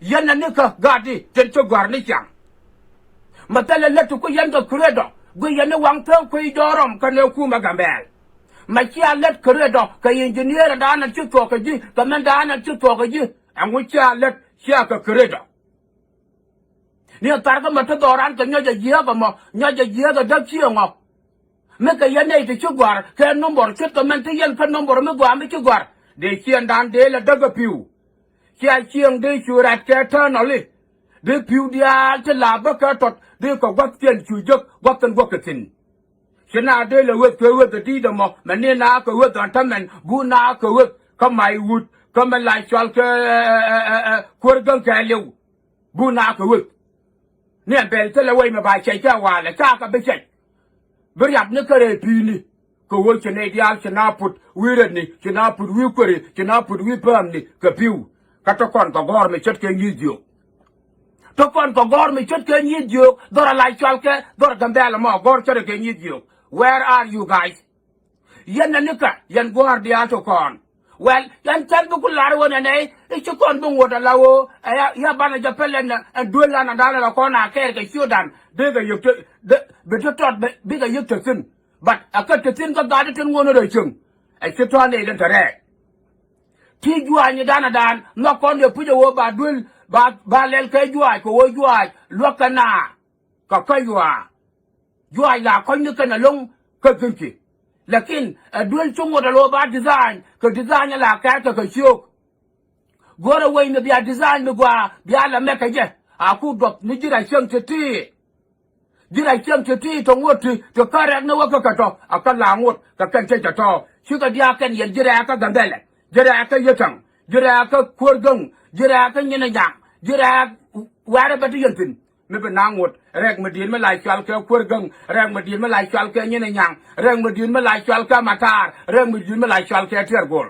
yan na nika gadi tento gwarni chang matala letu ko yan ga credo go yan wang tan ko dorom kane ku magambel makia let credo ka engineer da na chu to ka ji ka man da na chu to ka ji an wucha let sia ka credo ni tar ka mata doran ka nya ja ga mo nya ja ga da chi ngo me ka yan nei chu gwar ka number chu to man ti yan ka number me gwa me chu gwar de chian dan de la daga piu chia chiang de chu rat ka ta no li de piu dia cha la ba ka tot de ko gwat tiền chu jok gwat tan gwat tin chena de la wet ko wet ti da mo man ne na ko wet tan man gu na ko wet ka mai wut ka man lai chal ka kur gang ka lew gu na ko wet ne bel te la wei ma ba chai ka wa la ka be chai ber yap ne kare pi ni ko wo chene dia chena put wi ni chena put wi ko ri chena put wi pam ni ka piu ka to kon ko gor me chet ke ni dio to kon ko gor me chet ke ni dio dora lai chal ke dora gambela mo gor chet ke ni dio where are you guys yan na nika yan gor dia to kon well yan chan bu kular wona ne e ci kon bu ngoda lawo ya bana japelen na dola na dala la kona ke ke sudan de ga yuk de be to tot be ga yuk tin but akat tin ka da tin ngono de chung ai ci to ne den tare ti juwa ni dana dan no kon de pu wo ba dul ba lel ke juwa ko wo juwa lokana ka ka juwa la ko ni kana long ka kinki lakin dul chungo da lo ba design ka design la ka ka shok gora wai ne biya design ne gwa biya la me ka je aku dop ni jira chen ti to ngoti to kare ne wa ka to aka la ngot ka kan che to shi ka dia kan yen jira ka gandele jira ka yetang jira ka kurgung jira ka nyina jang jira wara ba yentin me be nangot rek me din me lai chal ke kurgung rek me din me lai chal ke nyina nyang rek me din me lai chal ka matar rek me din me lai chal ke tergol